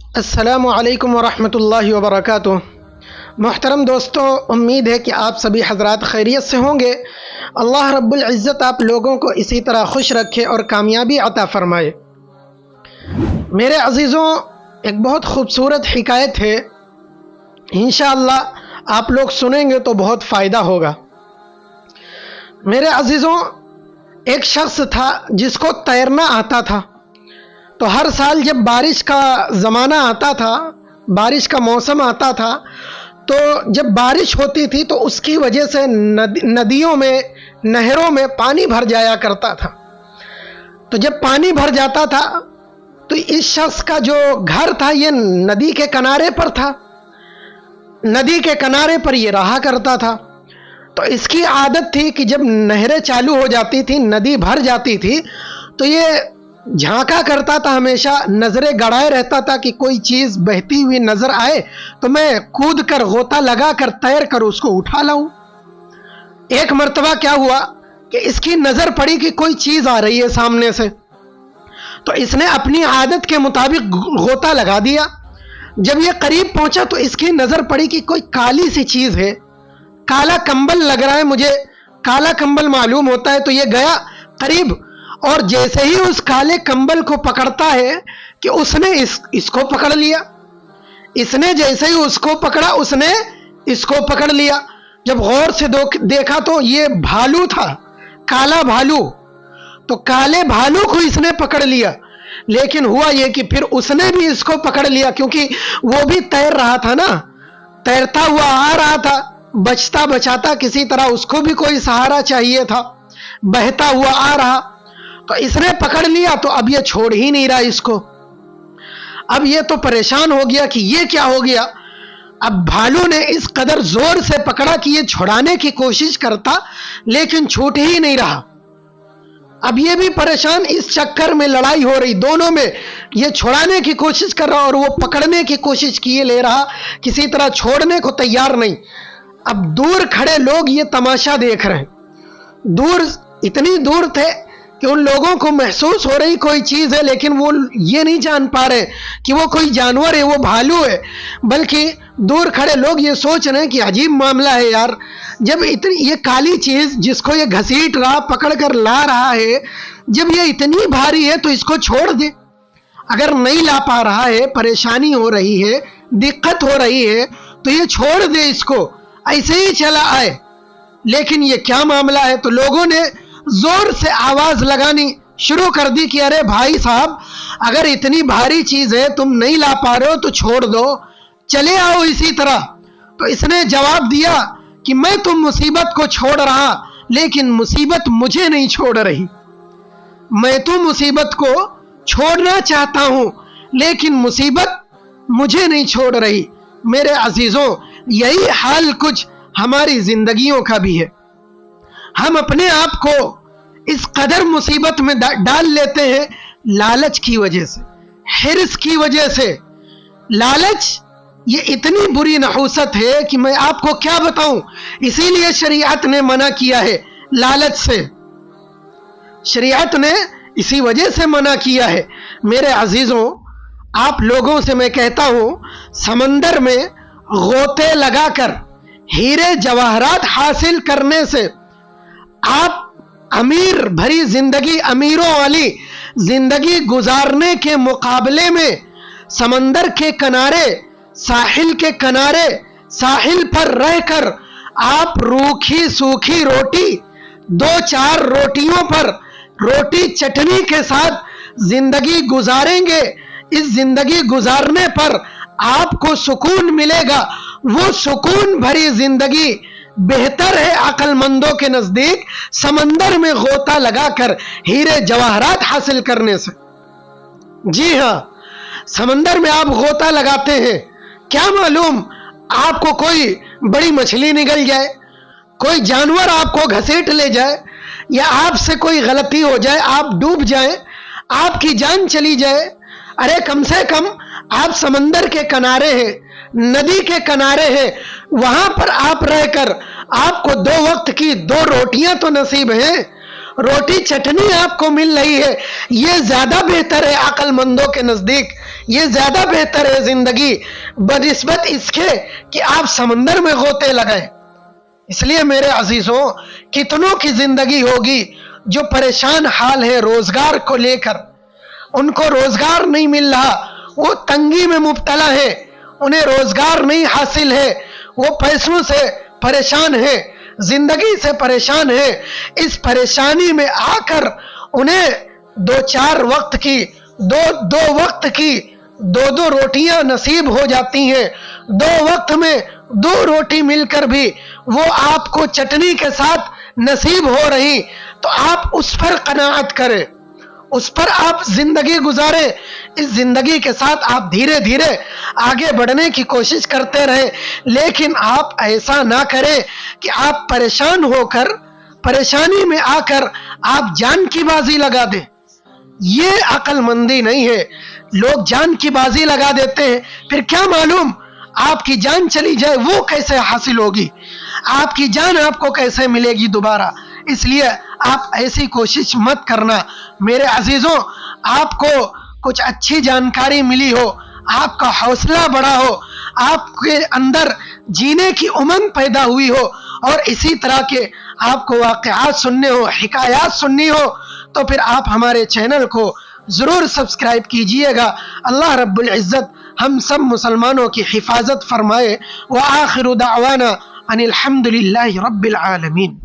السلام علیکم ورحمۃ اللہ وبرکاتہ۔ محترم دوستوں، امید ہے کہ آپ سبھی حضرات خیریت سے ہوں گے۔ اللہ رب العزت آپ لوگوں کو اسی طرح خوش رکھے اور کامیابی عطا فرمائے۔ میرے عزیزوں، ایک بہت خوبصورت حکایت ہے، انشاءاللہ آپ لوگ سنیں گے تو بہت فائدہ ہوگا۔ میرے عزیزوں، ایک شخص تھا جس کو تیرنا آتا تھا، تو ہر سال جب بارش کا زمانہ آتا تھا، بارش کا موسم آتا تھا، تو جب بارش ہوتی تھی تو اس کی وجہ سے ندیوں میں، نہروں میں پانی بھر جایا کرتا تھا۔ تو جب پانی بھر جاتا تھا تو اس شخص کا جو گھر تھا یہ ندی کے کنارے پر تھا، ندی کے کنارے پر یہ رہا کرتا تھا۔ تو اس کی عادت تھی کہ جب نہریں چالو ہو جاتی تھی، ندی بھر جاتی تھی، تو یہ جھانکا کرتا تھا، ہمیشہ نظریں گڑائے رہتا تھا کہ کوئی چیز بہتی ہوئی نظر آئے تو میں کود کر، غوطہ لگا کر، تیر کر اس کو اٹھا لاؤں۔ ایک مرتبہ کیا ہوا کہ اس کی نظر پڑی کہ کوئی چیز آ رہی ہے سامنے سے، تو اس نے اپنی عادت کے مطابق غوطہ لگا دیا۔ جب یہ قریب پہنچا تو اس کی نظر پڑی کہ کوئی کالی سی چیز ہے، کالا کمبل لگ رہا ہے، مجھے کالا کمبل معلوم ہوتا ہے۔ تو یہ گیا قریب، اور جیسے ہی اس کالے کمبل کو پکڑتا ہے کہ اس نے اس کو پکڑ لیا۔ اس نے جیسے ہی اس کو پکڑا، اس نے اس کو پکڑ لیا۔ جب غور سے دیکھا تو یہ بھالو تھا، کالا بھالو۔ تو کالے بھالو کو اس نے پکڑ لیا، لیکن ہوا یہ کہ پھر اس نے بھی اس کو پکڑ لیا، کیونکہ وہ بھی تیر رہا تھا نا، تیرتا ہوا آ رہا تھا، بچتا بچاتا کسی طرح، اس کو بھی کوئی سہارا چاہیے تھا، بہتا ہوا آ رہا۔ تو اس نے پکڑ لیا، تو اب یہ چھوڑ ہی نہیں رہا اس کو۔ اب یہ تو پریشان ہو گیا کہ یہ کیا ہو گیا۔ اب بھالو نے اس قدر زور سے پکڑا کہ یہ چھڑانے کی کوشش کرتا، لیکن چھوٹ ہی نہیں رہا۔ اب یہ بھی پریشان، اس چکر میں لڑائی ہو رہی دونوں میں، یہ چھڑانے کی کوشش کر رہا اور وہ پکڑنے کی کوشش کیے لے رہا، کسی طرح چھوڑنے کو تیار نہیں۔ اب دور کھڑے لوگ یہ تماشا دیکھ رہے ہیں، دور، اتنی دور تھے کہ ان لوگوں کو محسوس ہو رہی کوئی چیز ہے، لیکن وہ یہ نہیں جان پا رہے کہ وہ کوئی جانور ہے، وہ بھالو ہے، بلکہ دور کھڑے لوگ یہ سوچ رہے ہیں کہ عجیب معاملہ ہے یار، جب اتنی یہ کالی چیز جس کو یہ گھسیٹ رہا، پکڑ کر لا رہا ہے، جب یہ اتنی بھاری ہے تو اس کو چھوڑ دے۔ اگر نہیں لا پا رہا ہے، پریشانی ہو رہی ہے، دقت ہو رہی ہے، تو یہ چھوڑ دے، اس کو ایسے ہی چلا آئے۔ لیکن یہ کیا معاملہ ہے؟ تو لوگوں نے زور سے آواز لگانی شروع کر دی کہ ارے بھائی صاحب، اگر اتنی بھاری چیز ہے، تم نہیں لا پا رہے ہو تو چھوڑ دو، چلے آؤ اسی طرح۔ تو اس نے جواب دیا کہ میں تو مصیبت کو چھوڑ رہا، لیکن مصیبت مجھے نہیں چھوڑ رہی۔ میں تو مصیبت کو چھوڑنا چاہتا ہوں، لیکن مصیبت مجھے نہیں چھوڑ رہی۔ میرے عزیزوں، یہی حال کچھ ہماری زندگیوں کا بھی ہے۔ ہم اپنے آپ کو اس قدر مصیبت میں ڈال لیتے ہیں لالچ کی وجہ سے، حرص کی وجہ سے۔ لالچ یہ اتنی بری نحوست ہے کہ میں آپ کو کیا بتاؤں، اسی لیے شریعت نے منع کیا ہے لالچ سے، شریعت نے اسی وجہ سے منع کیا ہے۔ میرے عزیزوں، آپ لوگوں سے میں کہتا ہوں، سمندر میں غوطے لگا کر ہیرے جواہرات حاصل کرنے سے آپ امیر بھری زندگی، امیروں والی زندگی گزارنے کے مقابلے میں سمندر کے کنارے، ساحل کے کنارے، ساحل پر رہ کر آپ روکھی سوکھی روٹی، دو چار روٹیوں پر، روٹی چٹنی کے ساتھ زندگی گزاریں گے۔ اس زندگی گزارنے پر آپ کو سکون ملے گا، وہ سکون بھری زندگی بہتر ہے عقل مندوں کے نزدیک سمندر میں غوطہ لگا کر ہیرے جواہرات حاصل کرنے سے۔ جی ہاں، سمندر میں آپ غوطہ لگاتے ہیں، کیا معلوم آپ کو کوئی بڑی مچھلی نگل جائے، کوئی جانور آپ کو گھسیٹ لے جائے، یا آپ سے کوئی غلطی ہو جائے، آپ ڈوب جائیں، آپ کی جان چلی جائے۔ ارے کم سے کم آپ سمندر کے کنارے ہیں، ندی کے کنارے ہیں، وہاں پر آپ رہ کر آپ کو 2 وقت کی 2 روٹیاں تو نصیب ہیں، روٹی چٹنی آپ کو مل رہی ہے، یہ زیادہ بہتر ہے عقل مندوں کے نزدیک، یہ زیادہ بہتر ہے زندگی بنسبت اس کے کہ آپ سمندر میں غوطے لگائیں۔ اس لیے میرے عزیزوں، کتنوں کی زندگی ہوگی جو پریشان حال ہے روزگار کو لے کر، ان کو روزگار نہیں مل رہا، وہ تنگی میں مبتلا ہے، انہیں روزگار نہیں حاصل ہے، وہ پیسوں سے پریشان ہے، زندگی سے پریشان ہے۔ اس پریشانی میں آ کر انہیں دو وقت کی دو روٹیاں نصیب ہو جاتی ہیں، 2 وقت میں 2 روٹی مل کر بھی وہ آپ کو چٹنی کے ساتھ نصیب ہو رہی، تو آپ اس پر قناعت کریں، اس پر آپ زندگی گزاریں۔ اس زندگی کے ساتھ آپ دھیرے دھیرے آگے بڑھنے کی کوشش کرتے رہیں، لیکن آپ ایسا نہ کریں کہ آپ پریشان ہو کر، پریشانی میں آ کر آپ جان کی بازی لگا دیں۔ یہ عقل مندی نہیں ہے۔ لوگ جان کی بازی لگا دیتے ہیں، پھر کیا معلوم آپ کی جان چلی جائے، وہ کیسے حاصل ہوگی، آپ کی جان آپ کو کیسے ملے گی دوبارہ۔ اس لیے آپ ایسی کوشش مت کرنا۔ میرے عزیزوں، آپ کو کچھ اچھی جانکاری ملی ہو، آپ کا حوصلہ بڑھا ہو، آپ کے اندر جینے کی امنگ پیدا ہوئی ہو، اور اسی طرح کے آپ کو واقعات سننے ہو، حکایات سننی ہو، تو پھر آپ ہمارے چینل کو ضرور سبسکرائب کیجئے گا۔ اللہ رب العزت ہم سب مسلمانوں کی حفاظت فرمائے۔ وآخر دعوانا ان الحمد للہ رب العالمین۔